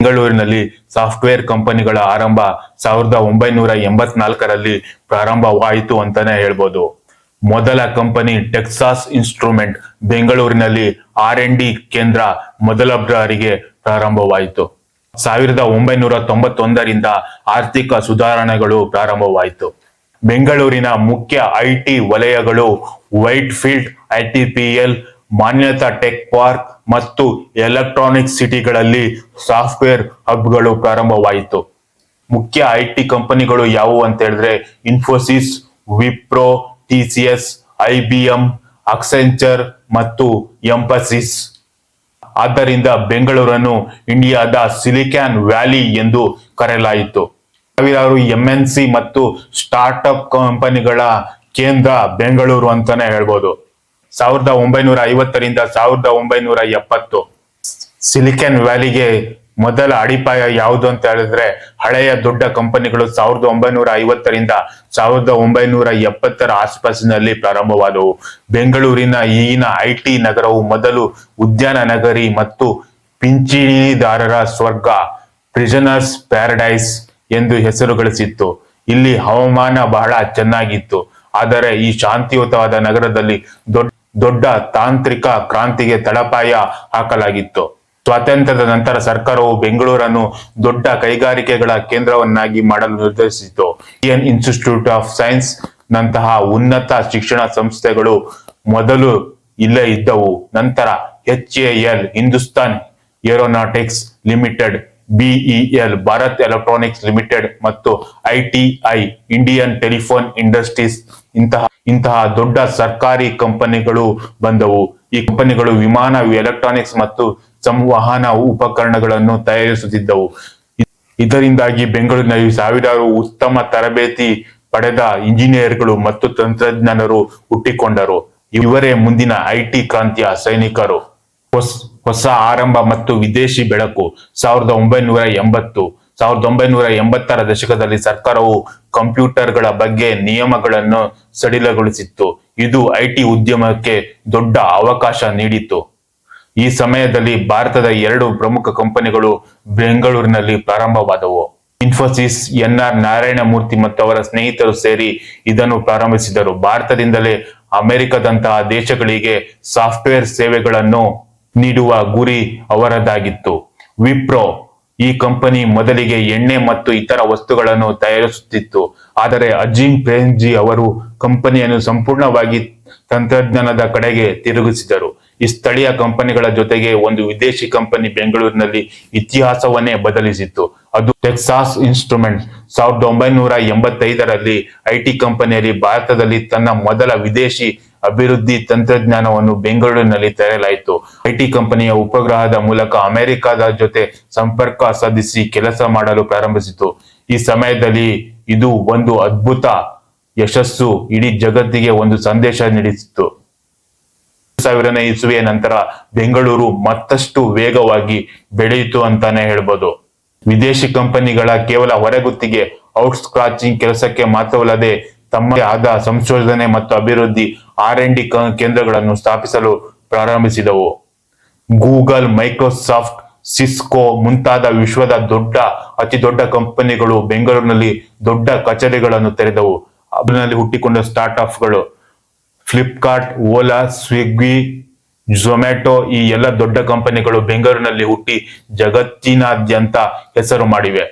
ಬೆಂಗಳೂರಿನಲ್ಲಿ ಸಾಫ್ಟ್ವೇರ್ ಕಂಪನಿಗಳ ಆರಂಭ 1984ರಲ್ಲಿ ಪ್ರಾರಂಭವಾಯಿತು ಅಂತಾನೆ ಹೇಳ್ಬೋದು. ಮೊದಲ ಕಂಪನಿ ಟೆಕ್ಸಾಸ್ ಇನ್ಸ್ಟ್ರೂಮೆಂಟ್ ಬೆಂಗಳೂರಿನಲ್ಲಿ R&D ಕೇಂದ್ರ ಮೊದಲ ಬಾರಿಗೆ ಪ್ರಾರಂಭವಾಯಿತು. 1991ರಿಂದ ಆರ್ಥಿಕ ಸುಧಾರಣೆಗಳು ಪ್ರಾರಂಭವಾಯಿತು. ಬೆಂಗಳೂರಿನ ಮುಖ್ಯ IT ವಲಯಗಳು ವೈಟ್ಫೀಲ್ಡ್ ITPL, ಮಾನ್ಯತಾ ಟೆಕ್ ಪಾರ್ಕ್ ಮತ್ತು ಎಲೆಕ್ಟ್ರಾನಿಕ್ ಸಿಟಿಗಳಲ್ಲಿ ಸಾಫ್ಟ್ವೇರ್ ಹಬ್ಗಳು ಪ್ರಾರಂಭವಾಯಿತು. ಮುಖ್ಯ IT ಕಂಪನಿಗಳು ಯಾವುವು ಅಂತ ಹೇಳಿದ್ರೆ ಇನ್ಫೋಸಿಸ್, ವಿಪ್ರೋ, TCS, IBM, ಅಕ್ಸೆಂಚರ್ ಮತ್ತು ಎಂಫಸಿಸ್. ಆದ್ದರಿಂದ ಬೆಂಗಳೂರನ್ನು ಇಂಡಿಯಾದ ಸಿಲಿಕಾನ್ ವ್ಯಾಲಿ ಎಂದು ಕರೆಯಲಾಯಿತು. ಸಾವಿರಾರು MNC ಮತ್ತು ಸ್ಟಾರ್ಟ್ಅಪ್ ಕಂಪನಿಗಳ ಕೇಂದ್ರ ಬೆಂಗಳೂರು ಅಂತಾನೆ ಹೇಳ್ಬೋದು. 1950ರಿಂದ 1970 ಸಿಲಿಕಾನ್ ವ್ಯಾಲಿಗೆ ಮೊದಲ ಅಡಿಪಾಯ ಯಾವುದು ಅಂತ ಹೇಳಿದ್ರೆ ಹಳೆಯ ದೊಡ್ಡ ಕಂಪನಿಗಳು 1950ರಿಂದ 1970 ಆಸ್ಪಾಸಿನಲ್ಲಿ ಪ್ರಾರಂಭವಾದವು. ಬೆಂಗಳೂರಿನ ಈಗಿನ IT ನಗರವು ಮೊದಲು ಉದ್ಯಾನ ನಗರಿ ಮತ್ತು ಪಿಂಚಣಿದಾರರ ಸ್ವರ್ಗ, ಪ್ರಿಸನರ್ಸ್ ಪ್ಯಾರಡೈಸ್ ಎಂದು ಹೆಸರು ಗಳಿಸಿತ್ತು. ಇಲ್ಲಿ ಹವಾಮಾನ ಬಹಳ ಚೆನ್ನಾಗಿತ್ತು. ಆದರೆ ಈ ಶಾಂತಿಯುತವಾದ ನಗರದಲ್ಲಿ ದೊಡ್ಡ ತಾಂತ್ರಿಕ ಕ್ರಾಂತಿಗೆ ತಳಪಾಯ ಹಾಕಲಾಗಿತ್ತು. ಸ್ವಾತಂತ್ರ್ಯದ ನಂತರ ಸರ್ಕಾರವು ಬೆಂಗಳೂರನ್ನು ದೊಡ್ಡ ಕೈಗಾರಿಕೆಗಳ ಕೇಂದ್ರವನ್ನಾಗಿ ಮಾಡಲು ನಿರ್ಧರಿಸಿತು. ಇಂಡಿಯನ್ ಇನ್ಸ್ಟಿಟ್ಯೂಟ್ ಆಫ್ ಸೈನ್ಸ್ ನಂತಹ ಉನ್ನತ ಶಿಕ್ಷಣ ಸಂಸ್ಥೆಗಳು ಮೊದಲು ಇಲ್ಲೇ ಇದ್ದವು. ನಂತರ HAL Hindustan aeronautics limited, BEL Bharat electronics limited ಮತ್ತು ITI ಇಂಡಿಯನ್ ಟೆಲಿಫೋನ್ ಇಂಡಸ್ಟ್ರೀಸ್ ಇಂತಹ ದೊಡ್ಡ ಸರ್ಕಾರಿ ಕಂಪನಿಗಳು ಬಂದವು. ಈ ಕಂಪನಿಗಳು ವಿಮಾನ, ಎಲೆಕ್ಟ್ರಾನಿಕ್ಸ್ ಮತ್ತು ಸಂವಹನ ಉಪಕರಣಗಳನ್ನು ತಯಾರಿಸುತ್ತಿದ್ದವು. ಇದರಿಂದಾಗಿ ಬೆಂಗಳೂರಿನಲ್ಲಿ ಸಾವಿರಾರು ಉತ್ತಮ ತರಬೇತಿ ಪಡೆದ ಇಂಜಿನಿಯರ್ಗಳು ಮತ್ತು ತಂತ್ರಜ್ಞರು ಹುಟ್ಟಿಕೊಂಡರು. ಇವರೇ ಮುಂದಿನ IT ಕ್ರಾಂತಿಯ ಸೈನಿಕರು. ಹೊಸ ಆರಂಭ ಮತ್ತು ವಿದೇಶಿ ಬೆಳಕು 1980. 1980ರ ದಶಕದಲ್ಲಿ ಸರ್ಕಾರವು ಕಂಪ್ಯೂಟರ್ಗಳ ಬಗ್ಗೆ ನಿಯಮಗಳನ್ನು ಸಡಿಲಗೊಳಿಸಿತ್ತು. ಇದು IT ಉದ್ಯಮಕ್ಕೆ ದೊಡ್ಡ ಅವಕಾಶ ನೀಡಿತು. ಈ ಸಮಯದಲ್ಲಿ ಭಾರತದ 2 ಪ್ರಮುಖ ಕಂಪನಿಗಳು ಬೆಂಗಳೂರಿನಲ್ಲಿ ಪ್ರಾರಂಭವಾದವು. ಇನ್ಫೋಸಿಸ್, NR ನಾರಾಯಣ ಮೂರ್ತಿ ಮತ್ತು ಅವರ ಸ್ನೇಹಿತರು ಸೇರಿ ಇದನ್ನು ಪ್ರಾರಂಭಿಸಿದರು. ಭಾರತದಿಂದಲೇ ಅಮೆರಿಕದಂತಹ ದೇಶಗಳಿಗೆ ಸಾಫ್ಟ್ವೇರ್ ಸೇವೆಗಳನ್ನು ನೀಡುವ ಗುರಿ ಅವರದಾಗಿತ್ತು. ವಿಪ್ರೋ ಈ ಕಂಪನಿ ಮೊದಲಿಗೆ ಎಣ್ಣೆ ಮತ್ತು ಇತರ ವಸ್ತುಗಳನ್ನು ತಯಾರಿಸುತ್ತಿತ್ತು. ಆದರೆ ಅಜೀಂ ಪ್ರೇಮ್ಜಿ ಅವರು ಕಂಪನಿಯನ್ನು ಸಂಪೂರ್ಣವಾಗಿ ತಂತ್ರಜ್ಞಾನದ ಕಡೆಗೆ ತಿರುಗಿಸಿದರು. ಈ ಸ್ಥಳೀಯ ಕಂಪನಿಗಳ ಜೊತೆಗೆ ಒಂದು ವಿದೇಶಿ ಕಂಪನಿ ಬೆಂಗಳೂರಿನಲ್ಲಿ ಇತಿಹಾಸವನ್ನೇ ಬದಲಿಸಿತು. ಅದು ಟೆಕ್ಸಾಸ್ ಇನ್ಸ್ಟ್ರೂಮೆಂಟ್ಸ್. 1985ರಲ್ಲಿ IT ಕಂಪನಿಯಲ್ಲಿ ಭಾರತದಲ್ಲಿ ತನ್ನ ಮೊದಲ ವಿದೇಶಿ ಅಭಿವೃದ್ಧಿ ತಂತ್ರಜ್ಞಾನವನ್ನು ಬೆಂಗಳೂರಿನಲ್ಲಿ ತೆರೆಯಲಾಯಿತು. IT ಕಂಪನಿಯ ಉಪಗ್ರಹದ ಮೂಲಕ ಅಮೆರಿಕದ ಜೊತೆ ಸಂಪರ್ಕ ಸಾಧಿಸಿ ಕೆಲಸ ಮಾಡಲು ಪ್ರಾರಂಭಿಸಿತು. ಈ ಸಮಯದಲ್ಲಿ ಇದು ಒಂದು ಅದ್ಭುತ ಯಶಸ್ಸು ಇಡೀ ಜಗತ್ತಿಗೆ ಒಂದು ಸಂದೇಶ ನೀಡಿಸಿತು. 2000ನೇ ಇಸವಿಯ ನಂತರ ಬೆಂಗಳೂರು ಮತ್ತಷ್ಟು ವೇಗವಾಗಿ ಬೆಳೆಯಿತು ಅಂತಾನೆ ಹೇಳ್ಬೋದು. ವಿದೇಶಿ ಕಂಪನಿಗಳ ಕೇವಲ ಹೊರಗುತ್ತಿಗೆ ಔಟ್ಸ್ಕ್ರಾಚಿಂಗ್ ಕೆಲಸಕ್ಕೆ ಮಾತ್ರವಲ್ಲದೆ ತಮ್ಮದೇ ಆದ ಸಂಶೋಧನೆ ಮತ್ತು ಅಭಿವೃದ್ಧಿ R&D ಕೇಂದ್ರಗಳನ್ನು ಸ್ಥಾಪಿಸಲು ಪ್ರಾರಂಭಿಸಿದವು. ಗೂಗಲ್, ಮೈಕ್ರೋಸಾಫ್ಟ್, ಸಿಸ್ಕೋ ಮುಂತಾದ ವಿಶ್ವದ ಅತಿ ದೊಡ್ಡ ಕಂಪನಿಗಳು ಬೆಂಗಳೂರಿನಲ್ಲಿ ದೊಡ್ಡ ಕಚೇರಿಗಳನ್ನು ತೆರೆದವು. ಅದರಲ್ಲಿ ಹುಟ್ಟಿಕೊಂಡ ಸ್ಟಾರ್ಟ್ಅಪ್ಗಳು ಫ್ಲಿಪ್ಕಾರ್ಟ್, ಓಲಾ, ಸ್ವಿಗ್ಗಿ, ಝೊಮ್ಯಾಟೊ ಈ ಎಲ್ಲ ದೊಡ್ಡ ಕಂಪನಿಗಳು ಬೆಂಗಳೂರಿನಲ್ಲಿ ಹುಟ್ಟಿ ಜಗತ್ತಿನಾದ್ಯಂತ ಹೆಸರು ಮಾಡಿವೆ.